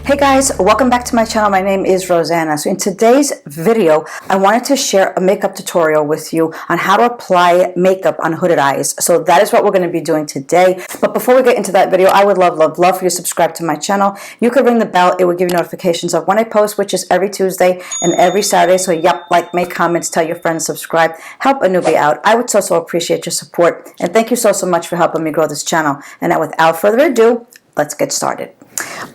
Hey guys, welcome back to my channel. My name is Roseanna. So in today's video, I wanted to share a makeup tutorial with you on how to apply makeup on hooded eyes. So that is what we're going to be doing today. But before we get into that video, I would love for you to subscribe to my channel. You could ring the bell. It will give you notifications of when I post, which is every Tuesday and every Saturday. So yep, like, make comments, tell your friends, subscribe, help a newbie out. I would so appreciate your support. And thank you so much for helping me grow this channel. And now without further ado, let's get started.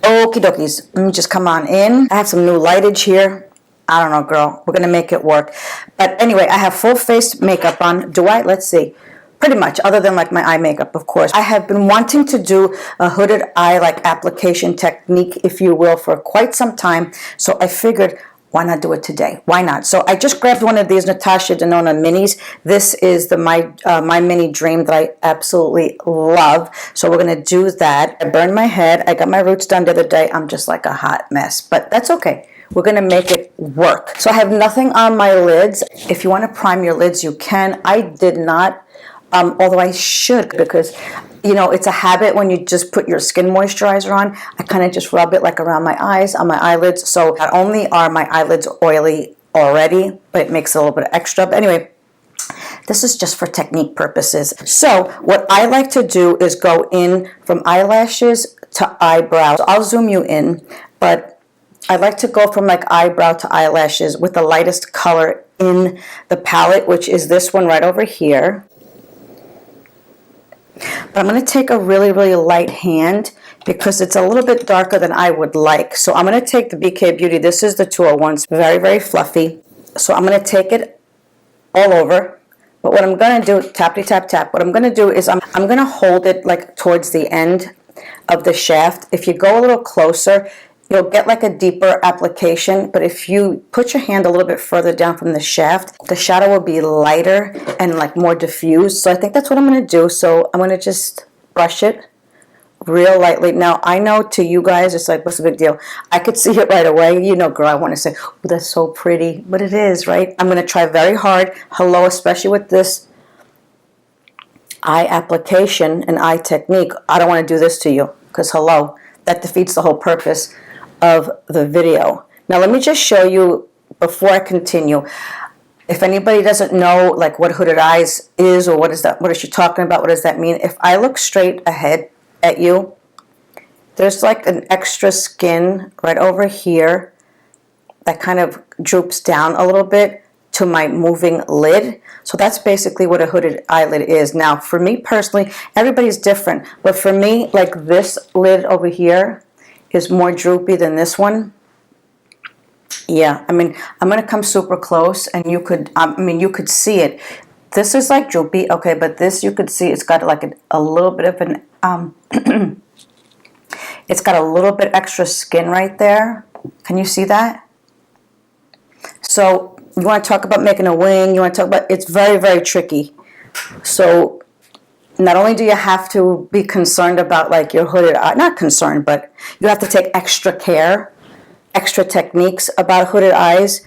Okie dokies, let me just come on in. I have some new lightage here. I don't know, girl. We're going to make it work. But anyway, I have full face makeup on. Do I? Let's see. Pretty much, other than like my eye makeup, of course. I have been wanting to do a hooded eye like application technique, if you will, for quite some time. So I figured, why not do it today? Why not? So I just grabbed one of these Natasha Denona minis. This is the My Mini Dream that I absolutely love. So we're going to do that. I burned my head. I got my roots done the other day. I'm just like a hot mess, but that's okay. We're going to make it work. So I have nothing on my lids. If you want to prime your lids, you can. I did not, although I should, because you know, it's a habit when you just put your skin moisturizer on. I kind of just rub it like around my eyes, on my eyelids. So not only are my eyelids oily already, but it makes it a little bit extra. But anyway, this is just for technique purposes. So what I like to do is go in from eyelashes to eyebrows. I'll zoom you in, but I like to go from like eyebrow to eyelashes with the lightest color in the palette, which is this one right over here. But I'm going to take a really light hand because it's a little bit darker than I would like. So I'm going to take the BK Beauty. This is the 201. It's very fluffy. So I'm going to take it all over. But what I'm going to do, tappity tap tap, what I'm going to do is I'm going to hold it like towards the end of the shaft. If you go a little closer, you'll get like a deeper application, but if you put your hand a little bit further down from the shaft, the shadow will be lighter and like more diffused. So I think that's what I'm going to do. So I'm going to just brush it real lightly. Now, I know to you guys, it's like, what's the big deal? I could see it right away. You know, girl, I want to say, oh, that's so pretty, but it is, right? I'm going to try very hard. Hello, especially with this eye application and eye technique. I don't want to do this to you because, hello, that defeats the whole purpose of the video. Now let me just show you before I continue. If anybody doesn't know like what hooded eyes is, or what is that, what is she talking about, what does that mean? If I look straight ahead at you, there's like an extra skin right over here that kind of droops down a little bit to my moving lid. So that's basically what a hooded eyelid is. Now for me personally, everybody's different, but for me, like this lid over here is more droopy than this one. Yeah, I mean, I'm going to come super close and you could, you could see it. This is like droopy, okay, but this you could see it's got like a little bit of an, it's got a little bit extra skin right there. Can you see that? So you want to talk about making a wing, you want to talk about, it's very tricky. So not only do you have to be concerned about like your hooded eye, not concerned, but you have to take extra care, extra techniques about hooded eyes.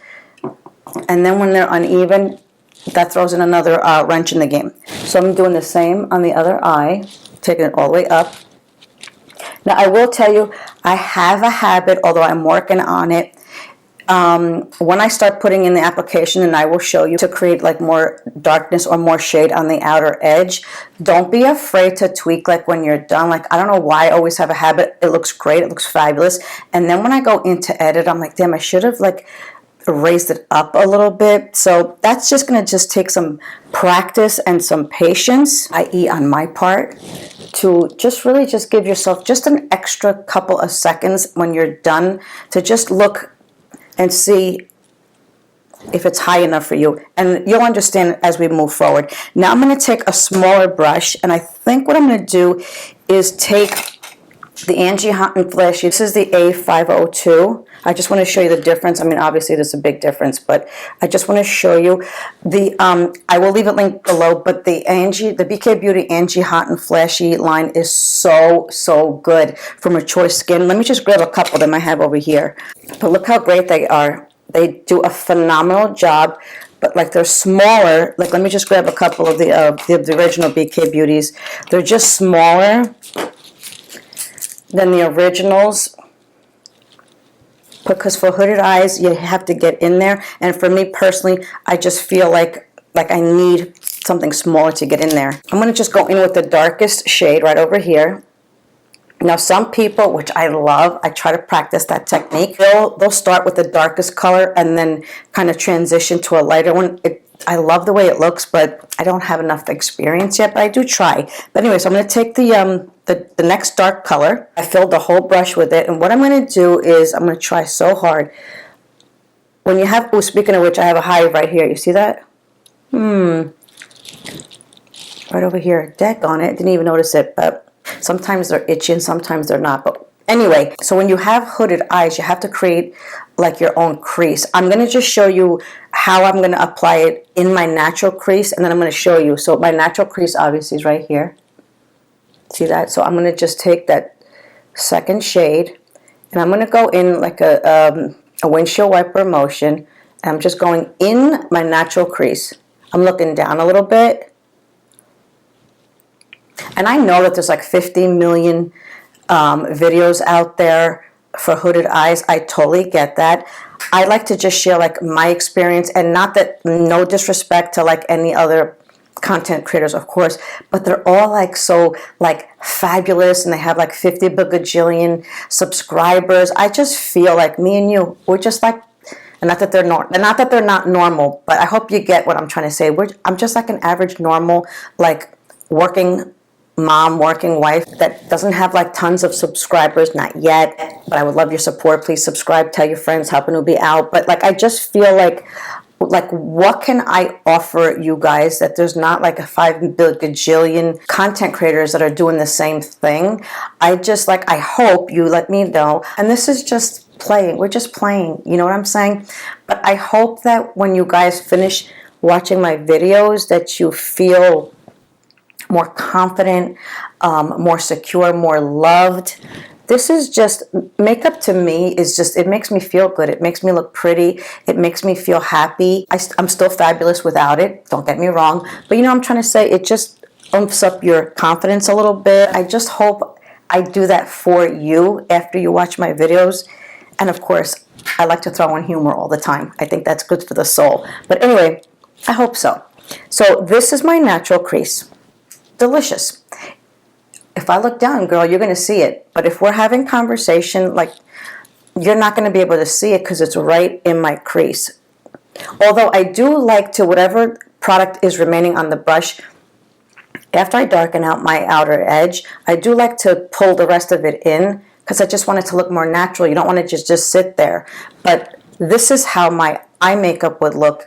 And then when they're uneven, that throws in another wrench in the game. So I'm doing the same on the other eye, taking it all the way up. Now I will tell you, I have a habit, although I'm working on it, when I start putting in the application, and I will show you, to create like more darkness or more shade on the outer edge, don't be afraid to tweak like when you're done. Like, I don't know why I always have a habit. It looks great. It looks fabulous. And then when I go into edit, I'm like, damn, I should have like raised it up a little bit. So that's just going to just take some practice and some patience, i.e. on my part, to just really just give yourself just an extra couple of seconds when you're done to just look and see if it's high enough for you. And you'll understand as we move forward. Now I'm going to take a smaller brush, and I think what I'm going to do is take the Angie Hot and Flashy. This is the A502. I just want to show you the difference. I mean, obviously there's a big difference, but I just want to show you the, I will leave it linked below, but the BK Beauty Angie Hot and Flashy line is so good for mature skin. Let me just grab a couple of them I have over here. But look how great they are. They do a phenomenal job, but like they're smaller. Like, let me just grab a couple of the original BK Beauties. They're just smaller than the originals. because for hooded eyes, you have to get in there. And for me personally, I just feel like I need something smaller to get in there. I'm going to just go in with the darkest shade right over here. Now, some people, which I love, I try to practice that technique. They'll start with the darkest color and then kind of transition to a lighter one. I love the way it looks, but I don't have enough experience yet, but I do try. But anyway, so I'm going to take the next dark color. I filled the whole brush with it, and what I'm going to do is I'm going to try so hard. When you have, oh, speaking of which, I have a hive right here. You see that? Right over here. Deck on it. Didn't even notice it, but sometimes they're itchy and sometimes they're not. But anyway, so when you have hooded eyes, you have to create like your own crease. I'm going to just show you how I'm going to apply it in my natural crease, and then I'm going to show you. So my natural crease obviously is right here. See that? So I'm going to just take that second shade, and I'm going to go in like a windshield wiper motion, and I'm just going in my natural crease. I'm looking down a little bit. And I know that there's like 50 million videos out there for hooded eyes. I totally get that. I like to just share like my experience, and not that, no disrespect to like any other content creators, of course, but they're all like so like fabulous, and they have like 50 bajillion subscribers. I just feel like me and you, we're just like, and not that they're not normal, but I hope you get what I'm trying to say. I'm just like an average, normal, like working mom, working wife that doesn't have like tons of subscribers, not yet, but I would love your support. Please subscribe, tell your friends, helping to be out. But like, I just feel like what can I offer you guys that there's not like a 5 bajillion content creators that are doing the same thing? I just like, I hope you let me know. And this is just playing. We're just playing. You know what I'm saying? But I hope that when you guys finish watching my videos, that you feel more confident, more secure, more loved. This is just, makeup to me is just, it makes me feel good. It makes me look pretty. It makes me feel happy. I'm still fabulous without it. Don't get me wrong. But you know what I'm trying to say? It just umps up your confidence a little bit. I just hope I do that for you after you watch my videos. And of course, I like to throw in humor all the time. I think that's good for the soul. But anyway, I hope so. So this is my natural crease. Delicious. If I look down, girl, you're going to see it. But if we're having conversation, like, you're not going to be able to see it because it's right in my crease. Although I do like to, whatever product is remaining on the brush, after I darken out my outer edge, I do like to pull the rest of it in because I just want it to look more natural. You don't want it to just sit there. But this is how my eye makeup would look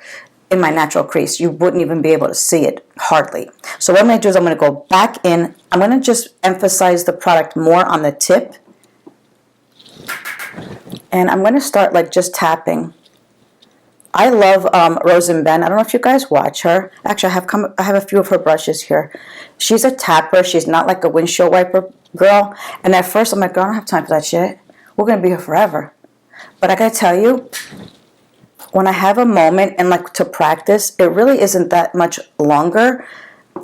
in my natural crease. You wouldn't even be able to see it, hardly. So what I'm going to do is I'm going to go back in. I'm going to just emphasize the product more on the tip. And I'm going to start like just tapping. I love Roseanna. I don't know if you guys watch her. Actually, I have a few of her brushes here. She's a tapper. She's not like a windshield wiper girl. And at first I'm like, girl, I don't have time for that shit. We're going to be here forever. But I got to tell you, when I have a moment and like to practice, it really isn't that much longer,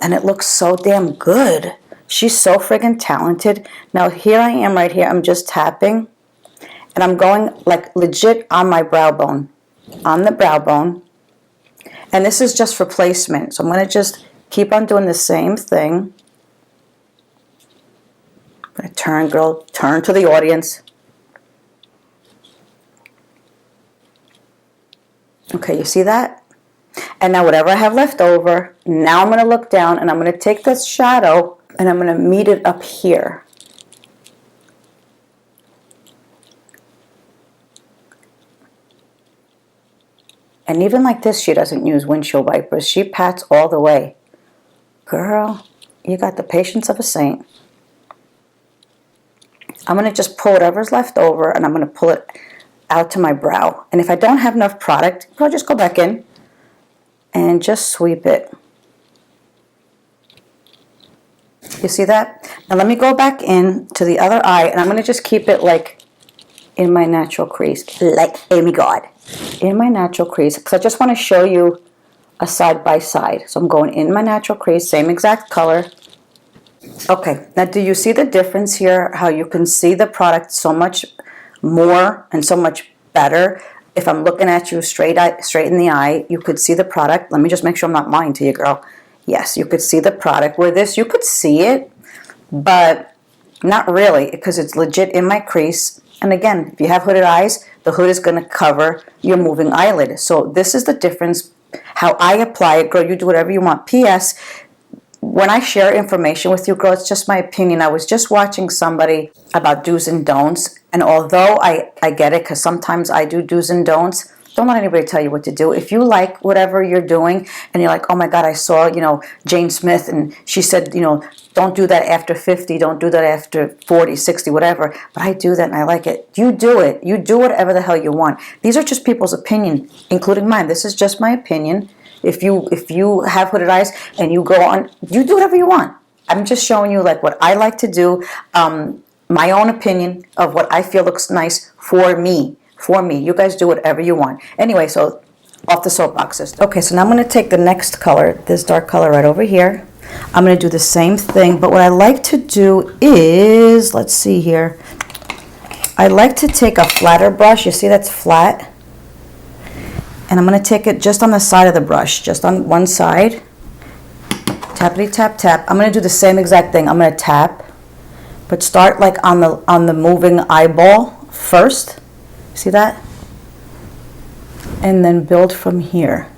and it looks so damn good. She's so friggin' talented. Now here I am right here. I'm just tapping, and I'm going like legit on my brow bone, on the brow bone. And this is just for placement. So I'm going to just keep on doing the same thing. I'm going to turn, girl, turn to the audience. Okay, you see that? And now whatever I have left over, now I'm going to look down and I'm going to take this shadow and I'm going to meet it up here. And even like this, she doesn't use windshield wipers. She pats all the way. Girl, you got the patience of a saint. I'm going to just pull whatever's left over and I'm going to pull it out to my brow. And if I don't have enough product, I'll just go back in and just sweep it. You see that? Now let me go back in to the other eye, and I'm going to just keep it like in my natural crease, like Amy God, in my natural crease, because I just want to show you a side by side. So I'm going in my natural crease, same exact color. Okay, now do you see the difference here? How you can see the product so much more and so much better. If I'm looking at you straight in the eye, you could see the product. Let me just make sure I'm not lying to you, girl. Yes, you could see the product. Where this, you could see it, but not really, because it's legit in my crease. And again, if you have hooded eyes, the hood is going to cover your moving eyelid. So this is the difference, how I apply it. Girl, you do whatever you want. P.S. When I share information with you, girl, it's just my opinion. I was just watching somebody about do's and don'ts. And although I get it, because sometimes I do do's and don'ts, don't let anybody tell you what to do. If you like whatever you're doing and you're like, oh my God, I saw, Jane Smith and she said, don't do that after 50, don't do that after 40, 60, whatever. But I do that and I like it. You do it. You do whatever the hell you want. These are just people's opinion, including mine. This is just my opinion. If you have hooded eyes and you go on, you do whatever you want. I'm just showing you like what I like to do, my own opinion of what I feel looks nice for me. For me. You guys do whatever you want. Anyway, so off the soapbox system. Okay, so now I'm going to take the next color, this dark color right over here. I'm going to do the same thing, but what I like to do is, let's see here. I like to take a flatter brush. You see that's flat? And I'm going to take it just on the side of the brush, just on one side. Tappity tap tap. I'm going to do the same exact thing. I'm going to tap, but start like on the moving eyeball first. See that? And then build from here.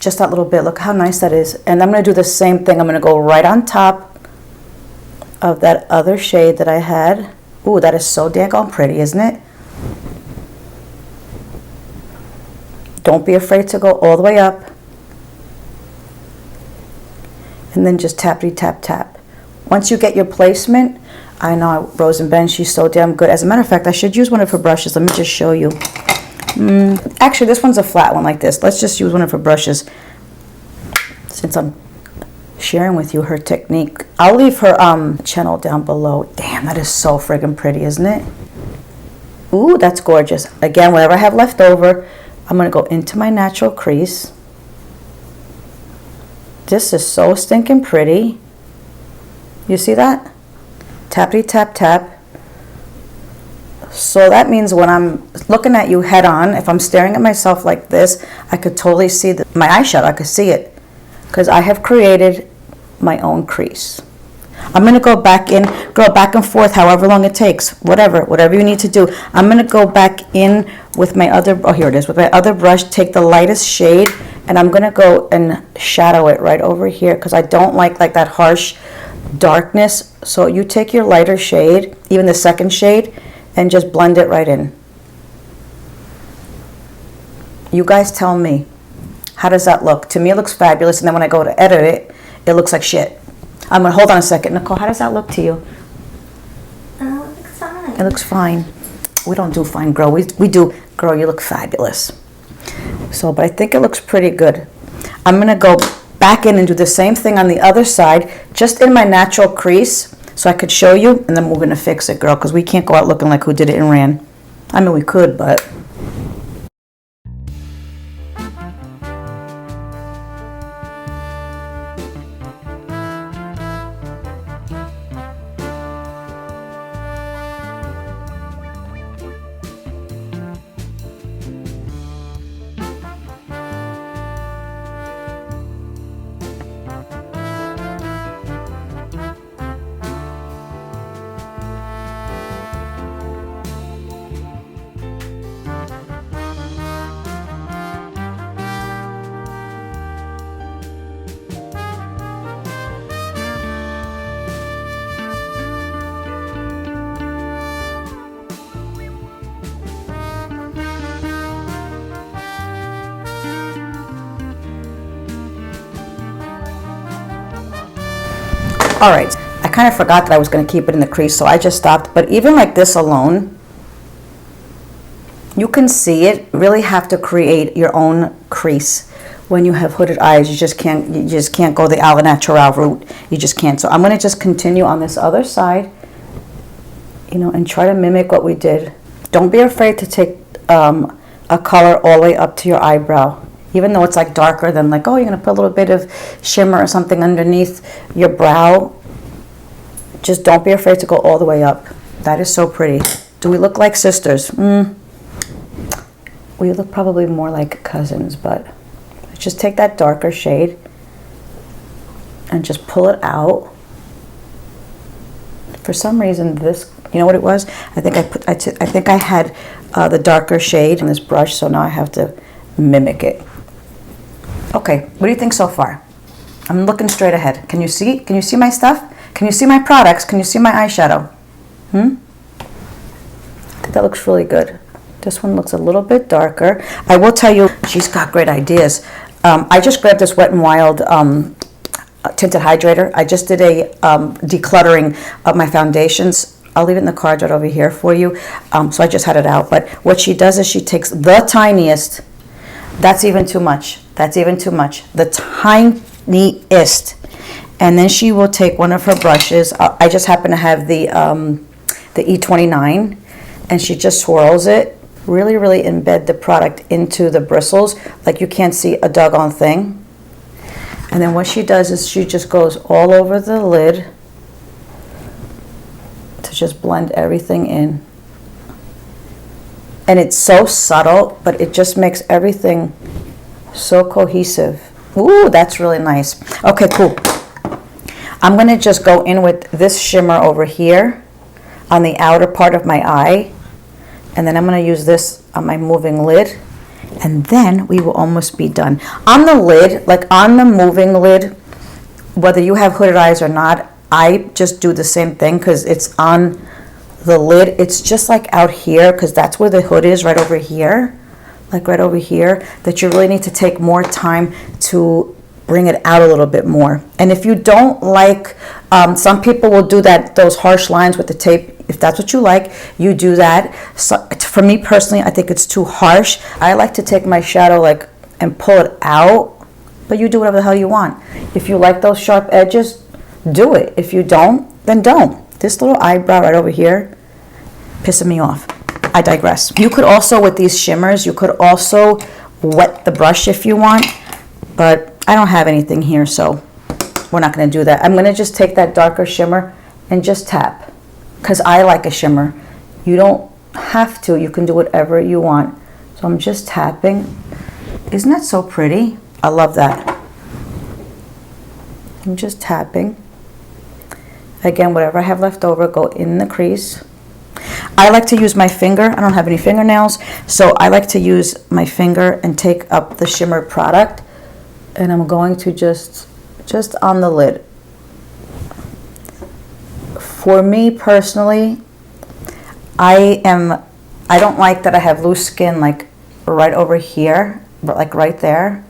Just that little bit. Look how nice that is. And I'm going to do the same thing. I'm going to go right on top of that other shade that I had. Ooh, that is so daggone pretty, isn't it? Don't be afraid to go all the way up. And then just tappity tap tap. Once you get your placement, I know Rose and Ben, she's so damn good. As a matter of fact, I should use one of her brushes. Let me just show you. Actually, this one's a flat one like this. Let's just use one of her brushes since I'm sharing with you her technique. I'll leave her channel down below. Damn, that is so friggin' pretty, isn't it? Ooh, that's gorgeous. Again, whatever I have left over, I'm going to go into my natural crease. This is so stinking pretty. You see that? Tappity tap tap. So that means when I'm looking at you head on, if I'm staring at myself like this, I could totally see my eyeshadow. I could see it because I have created my own crease. I'm going to go back in, go back and forth however long it takes, whatever you need to do. I'm going to go back in with my other, oh here it is, with my other brush, take the lightest shade, and I'm going to go and shadow it right over here because I don't like that harsh darkness. So you take your lighter shade, even the second shade, and just blend it right in. You guys tell me, how does that look? To me it looks fabulous, and then when I go to edit it, it looks like shit. I'm gonna hold on a second. Nicole, how does that look to you? It looks fine. It looks fine. We don't do fine, girl. We do, girl, you look fabulous. So, but I think it looks pretty good. I'm gonna go back in and do the same thing on the other side, just in my natural crease, so I could show you, and then we're gonna fix it, girl, because we can't go out looking like who did it and ran. I mean, we could, but... All right, I kind of forgot that I was going to keep it in the crease, so I just stopped. But even like this alone, you can see it. Really have to create your own crease when you have hooded eyes. You just can't go the al natural route. You just can't. So I'm going to just continue on this other side, you know, and try to mimic what we did. Don't be afraid to take a color all the way up to your eyebrow. Even though it's like darker than like, oh, you're going to put a little bit of shimmer or something underneath your brow. Just don't be afraid to go all the way up. That is so pretty. Do we look like sisters? We look probably more like cousins, but just take that darker shade and just pull it out. For some reason, this, you know what it was? I think I had the darker shade on this brush, so now I have to mimic it. Okay, what do you think so far? I'm looking straight ahead. Can you see? Can you see my stuff? Can you see my products? Can you see my eyeshadow? I think that looks really good. This one looks a little bit darker. I will tell you, she's got great ideas. I just grabbed this Wet n Wild Tinted Hydrator. I just did a decluttering of my foundations. I'll leave it in the cards right over here for you. So I just had it out. But what she does is she takes the tiniest, that's even too much. That's even too much. The tiniest. And then she will take one of her brushes. I just happen to have the E29. And she just swirls it. Really, really embed the product into the bristles. Like you can't see a doggone thing. And then what she does is she just goes all over the lid to just blend everything in. And it's so subtle, but it just makes everything so cohesive. Ooh, that's really nice. Okay, cool. I'm going to just go in with this shimmer over here on the outer part of my eye. And then I'm going to use this on my moving lid. And then we will almost be done. On the lid, like on the moving lid, whether you have hooded eyes or not, I just do the same thing because it's on the lid. It's just like out here because that's where the hood is, right over here. Like right over here, that you really need to take more time to bring it out a little bit more. And if you don't like, some people will do those harsh lines with the tape. If that's what you like, you do that. So, for me personally, I think it's too harsh. I like to take my shadow and pull it out, but you do whatever the hell you want. If you like those sharp edges, do it. If you don't, then don't. This little eyebrow right over here, pissing me off. I digress. You could also, with these shimmers, you could also wet the brush if you want, but I don't have anything here, so we're not going to do that. I'm going to just take that darker shimmer and just tap, because I like a shimmer. You don't have to. You can do whatever you want. So I'm just tapping. Isn't that so pretty? I love that. I'm just tapping. Again, whatever I have left over, go in the crease. I like to use my finger. I don't have any fingernails, so I like to use my finger and take up the shimmer product. And I'm going to just on the lid. For me personally, I don't like that I have loose skin like right over here, but like right there.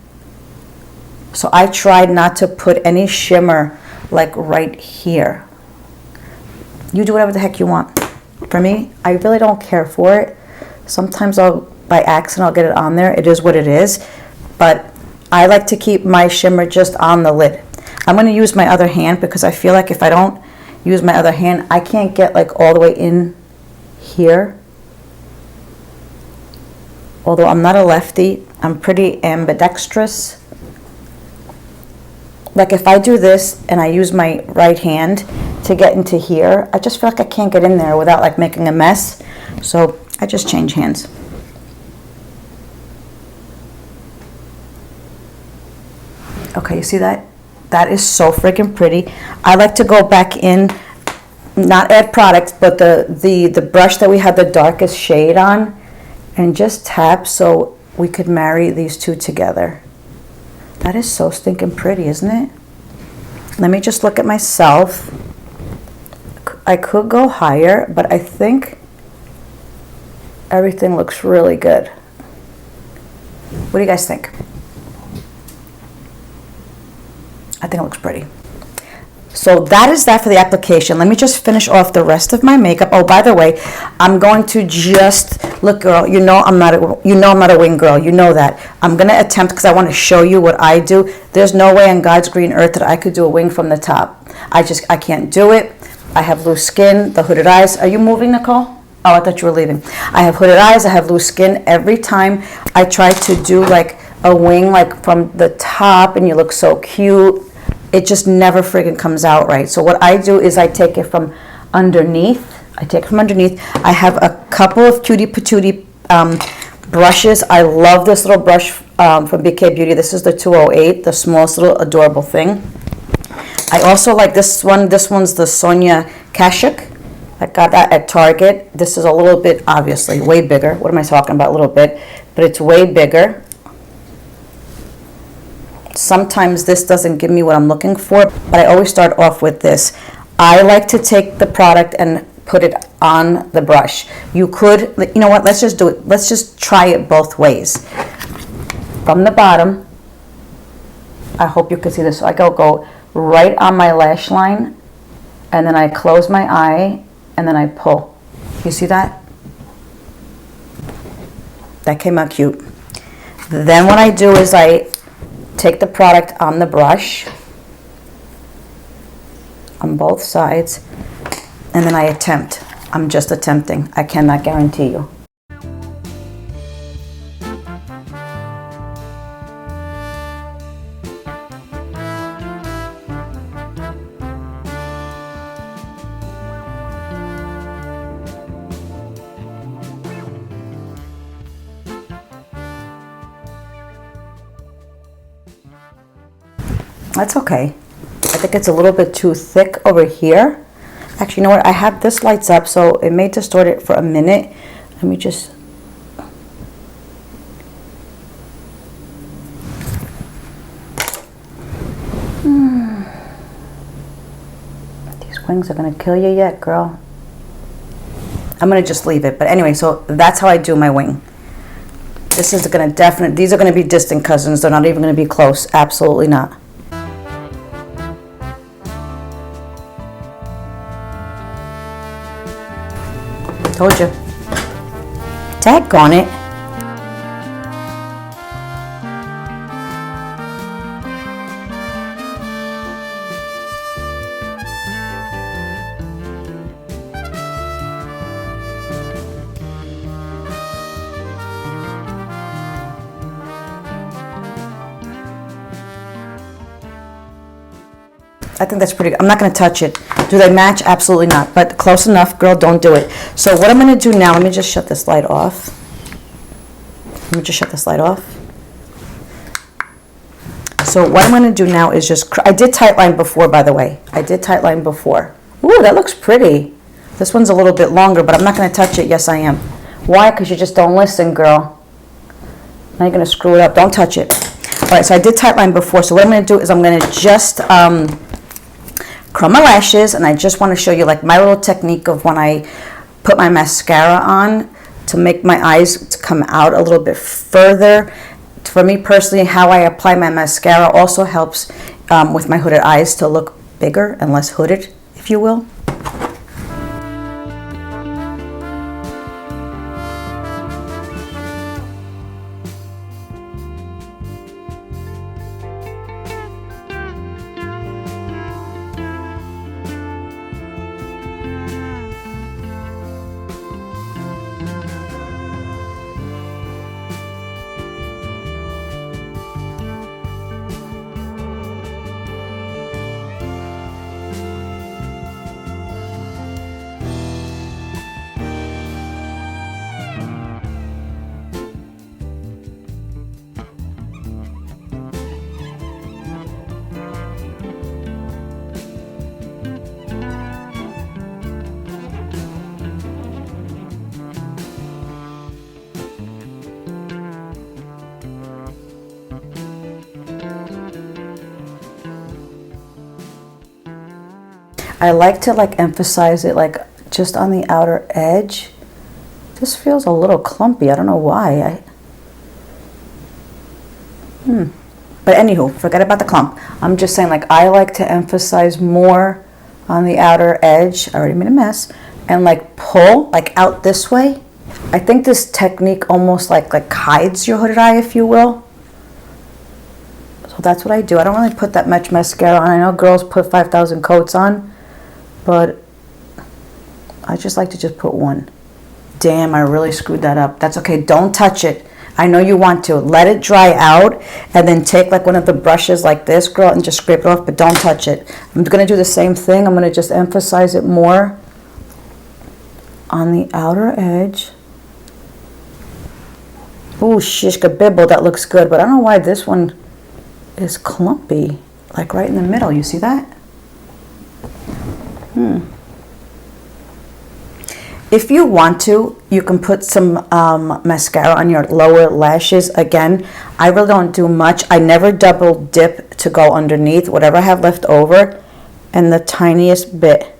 So I tried not to put any shimmer like right here. You do whatever the heck you want. For me, I really don't care for it. Sometimes by accident, I'll get it on there. It is what it is. But I like to keep my shimmer just on the lid. I'm going to use my other hand because I feel like if I don't use my other hand, I can't get like all the way in here. Although I'm not a lefty, I'm pretty ambidextrous. Like if I do this and I use my right hand to get into here, I just feel like I can't get in there without like making a mess. So I just change hands. Okay, you see that? That is so freaking pretty. I like to go back in, not add products, but the brush that we had the darkest shade on, and just tap so we could marry these two together. That is so stinking pretty, isn't it? Let me just look at myself. I could go higher, but I think everything looks really good. What do you guys think? I think it looks pretty. So that is that for the application. Let me just finish off the rest of my makeup. Oh, by the way, I'm going to just look, girl. You know I'm not a wing girl. You know that. I'm gonna attempt because I want to show you what I do. There's no way on God's green earth that I could do a wing from the top. I can't do it. I have loose skin. The hooded eyes. Are you moving, Nicole? Oh, I thought you were leaving. I have hooded eyes. I have loose skin. Every time I try to do like a wing like from the top, and you look so cute, it just never friggin' comes out right. So what I do is I take it from underneath. I take it from underneath. I have a couple of cutie patootie brushes. I love this little brush from BK Beauty. This is the 208, the smallest little adorable thing. I also like this one. This one's the Sonia Kashuk. I got that at Target. This is a little bit, obviously, way bigger. What am I talking about? A little bit. But it's way bigger. Sometimes this doesn't give me what I'm looking for, but I always start off with this. I like to take the product and put it on the brush. You could, you know what, let's just do it. Let's just try it both ways. From the bottom, I hope you can see this. So I go right on my lash line, and then I close my eye, and then I pull. You see that? That came out cute. Then what I do is I take the product on the brush on both sides, and then I attempt. I'm just attempting. I cannot guarantee you. That's okay. I think it's a little bit too thick over here. Actually, you know what? I have this lights up, so it may distort it for a minute. Let me just... These wings are going to kill you yet, girl. I'm going to just leave it. But anyway, so that's how I do my wing. This is going to these are going to be distant cousins. They're not even going to be close. Absolutely not. Told you. Daggone it. I think that's pretty good. I'm not going to touch it. Do they match? Absolutely not. But close enough, girl, don't do it. So what I'm going to do now, let me just shut this light off. Let me just shut this light off. So what I'm going to do now is just, I did tight line before, by the way. I did tight line before. Ooh, that looks pretty. This one's a little bit longer, but I'm not going to touch it. Yes, I am. Why? Because you just don't listen, girl. Now you're going to screw it up. Don't touch it. All right, so I did tight line before. So what I'm going to do is I'm going to just curl my lashes, and I just want to show you like my little technique of when I put my mascara on to make my eyes to come out a little bit further. For me personally, how I apply my mascara also helps with my hooded eyes to look bigger and less hooded, if you will. I like to like emphasize it like just on the outer edge. This feels a little clumpy. I don't know why. But anywho, forget about the clump. I'm just saying like I like to emphasize more on the outer edge. I already made a mess. And like pull like out this way. I think this technique almost like hides your hooded eye, if you will. So that's what I do. I don't really put that much mascara on. I know girls put 5,000 coats on. But I just like to just put one. Damn, I really screwed that up. That's okay. Don't touch it. I know you want to. Let it dry out and then take like one of the brushes like this, girl, and just scrape it off, but don't touch it. I'm going to do the same thing. I'm going to just emphasize it more. on the outer edge. Ooh, shish kabibble, that looks good, but I don't know why this one is clumpy, like right in the middle. You see that? If you want to, you can put some mascara on your lower lashes. Again, I really don't do much. I never double dip to go underneath whatever I have left over, and the tiniest bit.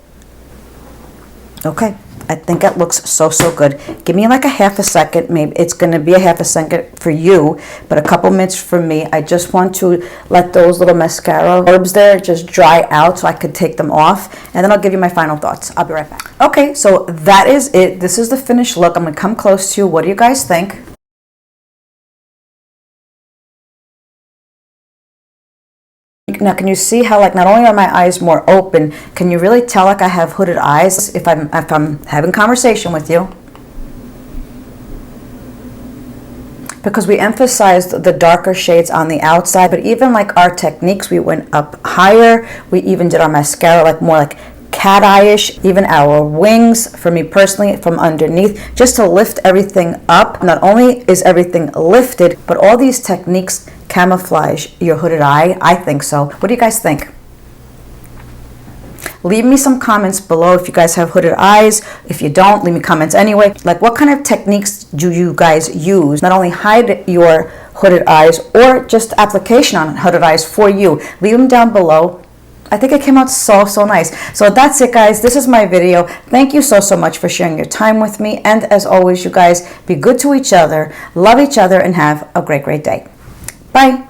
Okay, I think it looks so good. Give me like a half a second. Maybe it's going to be a half a second for you, but a couple minutes for me. I just want to let those little mascara orbs there just dry out so I could take them off, and then I'll give you my final thoughts. I'll be right back. Okay, so that is it. This is the finished look. I'm going to come close to you. What do you guys think? Now, can you see how, like, not only are my eyes more open, can you really tell like I have hooded eyes if I'm having conversation with you? Because we emphasized the darker shades on the outside, but even like our techniques, we went up higher. We even did our mascara like more like cat eye-ish, even our wings, for me personally, from underneath, just to lift everything up. Not only is everything lifted, but all these techniques camouflage your hooded eye. I think so. What do you guys think? Leave me some comments below if you guys have hooded eyes. If you don't, leave me comments anyway. Like, what kind of techniques do you guys use? Not only hide your hooded eyes or just application on hooded eyes for you. Leave them down below. I think it came out so nice. So that's it, guys. This is my video. Thank you so much for sharing your time with me. And as always, you guys, be good to each other, love each other, and have a great day. Bye.